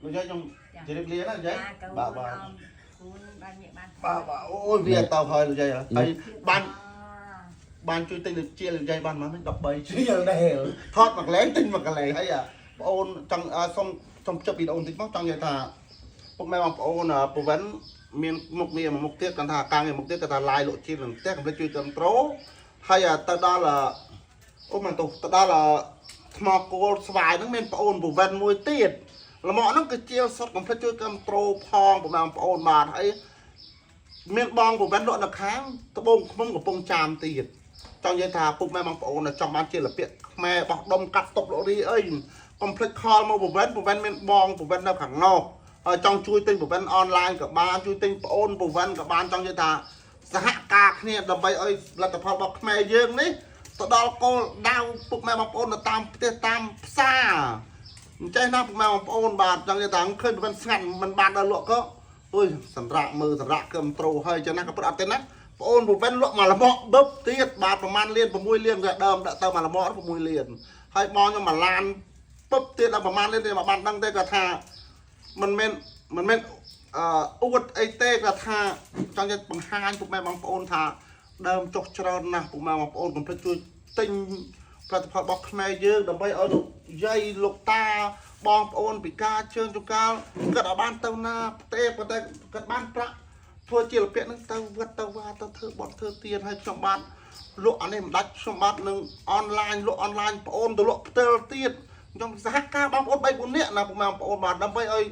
លោកយាយខ្ញុំជម្រាបលាណាលោកយាយបាទអូយវាតហើយលោកយាយហើយបានជួយទិញដូចជាលោកយាយបានមក13ជាដែរថតមកកន្លែងទិញមកកន្លែងហើយបងអូនចង់សុំចាប់វីដេអូបន្តិចមកចង់និយាយថាពុកម៉ែបងប្អូនពវិនមានមុខងារមួយមុខទៀតគាត់ថាការងារមុខទៀតគាត់ថាឡាយលក់ជានឹងផ្ទះកុំភ្លេចជួយគ្រប់ត្រូលហើយទៅដល់អូមិនទៅដល់ថ្មគោលស្វាយហ្នឹងមានប្អូនពវិនមួយទៀតល្មមហ្នឹងគឺជាសុតកុំភ្លេចជួយគ្រប់ត្រូលផងបងប្អូនបាទហើយមានបងពវិនលក់នៅខាងត្បូងឃុំកំពង់ចាមទៀតចង់និយាយថាពុកម៉ែបងប្អូនចង់បានជាលពាកខ្មែរបោះដុំកាត់តុកលក់រីអីកុំភ្លេចខលមកពវិនមានបងពវិននៅខាងណោះចង់ជួយទិញប្រវត្តិអនឡាញក៏បានជួយទិញប្អូនប្រវត្តិក៏បានចង់និយាយថាសហការគ្នាដើម្បីឲ្យលទ្ធផលរបស់ខ្មែរយើងនេះទៅដល់គោលដៅពុកម៉ែបងប្អូននៅតាមផ្ទះតាមផ្សារអញ្ចឹងណាពុកម៉ែបងប្អូនបាទចង់និយាយថាឃើញប្រវត្តិស្ងាត់មិនបានដល់លក់ក៏អុយសម្រាប់មើលសម្រាប់គ្រប់ត្រូលហើយអញ្ចឹងណាក៏ប្រត់អត់ទេណាប្អូនប្រវត្តិលក់មកល្មក់បឹបទៀតបាទប្រហែលលាន6លានក៏ដើមដាក់ទៅមកល្មក់6លានហើយបងខ្ញុំមកឡានបឹបទៀតដល់ប្រហែលលានទេមកបានដឹងទេគាត់ថាមិនមែនអួតអីទេគាត់ថាចង់និយាយបង្ហាញពុកម៉ែបងប្អូនថាដើមចុះច្រើនណាស់ពុកម៉ែបងប្អូនកុំភ្លេចជួយទិញផលិតផលរបស់ខ្មែរយើងដើម្បីឲ្យលោកយាយលោកតាបងប្អូនពិការជើងចង្កាលគាត់ឲ្យបានទៅណាផ្ទះប៉ុន្តែគាត់បានប្រាក់ធ្វើជាលពាក់នឹងទៅវត្តទៅវាទៅធ្វើបត់ធ្វើទៀនឲ្យខ្ញុំបាទលក់អានេះមិនដាច់ខ្ញុំបាទនឹងអនឡាញលក់អនឡាញប្អូនទៅលក់ផ្ទាល់ទៀតខ្ញុំសហការបងប្អូន3 4នាក់ណាពុកម៉ែបងប្អូនបាទដើម្បីឲ្យ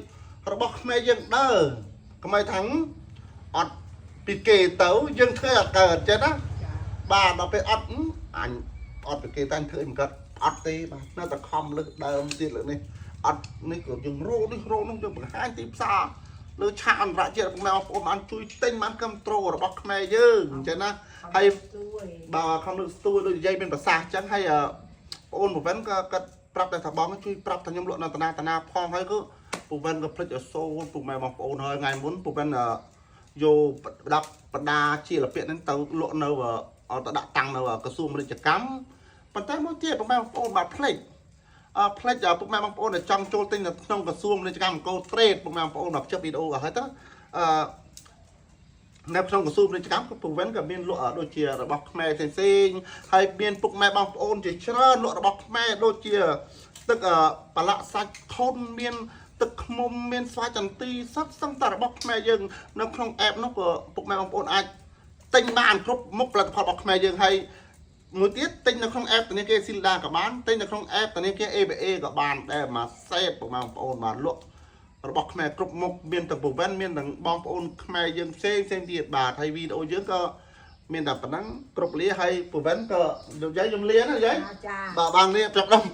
របស់ខ្មែរយើងដើរកុំឲ្យថាំងអត់ពីគេទៅយើងធ្វើអត់កើតចឹងណាបាទដល់ពេលអត់អញអត់ពីគេតាំងធ្វើមិនកើតអត់ទេបាទនៅតែខំលើកដើមទៀតលើនេះអត់នេះក៏យើងរោនេះរោនោះយើងបង្ហាញទីផ្សារលើឆាកអន្តរជាតិពុកម៉ែបងប្អូនបានជួយទិញបានគ្រប់ត្រូលរបស់ខ្មែរយើងចឹងណាហើយបាទខំលើកស្ទួយដូចនិយាយមានប្រសាសន៍ចឹងហើយបងអូនប្រវិនក៏គាត់ប្រាប់តែថាបងជួយប្រាប់ថាខ្ញុំលក់នៅតាណាផងហើយគឺពូវិនក៏ភ្លេចអសូនពុកម៉ែបងប្អូនហើយថ្ងៃមុនពូវិនយកប្រដាប់បដាជាលពាកហ្នឹងទៅលក់នៅទៅដាក់តាំងនៅក្រសួងពាណិជ្ជកម្មប៉ុន្តែមួយទៀតពុកម៉ែបងប្អូនបាទភ្លេចពុកម៉ែបងប្អូនដែលចង់ចូលទិញនៅក្នុងក្រសួងពាណិជ្ជកម្មកោត្រេតពុកម៉ែបងប្អូនមកជិះវីដេអូក៏ហើយទៅនៅក្នុងក្រសួងពាណិជ្ជកម្មពូវិនក៏មានលក់ដូចជារបស់ខ្មែរផ្សេងហើយមានពុកម៉ែបងប្អូនជាច្រើនលក់របស់ខ្មែរដូចជាទឹកប្រឡាក់សាច់ខុនមានទឹកខ្មុំមានស្វាយចន្ទីសឹកសឹងតែរបស់ខ្មែរយើងនៅក្នុង app នោះក៏ពុកម៉ែបងប្អូនអាចទិញបានគ្រប់មុខផលិតផលរបស់ខ្មែរយើងហើយមួយទៀតទិញនៅក្នុង app ធនាគារ Silda ក៏បានទិញនៅក្នុង app ធនាគារ ABA ក៏បានដែរមកសេពពុកម៉ែបងប្អូនបានលក់របស់ខ្មែរគ្រប់មុខមានទាំងពវិនមានទាំងបងប្អូនខ្មែរយើងផ្សេងទៀតបាទហើយវីដេអូយើងក៏មានតែប៉ុណ្ណឹងគ្រប់លាហើយពវិនក៏និយាយខ្ញុំលាណាយាយបាទបានលាចាប់ដល់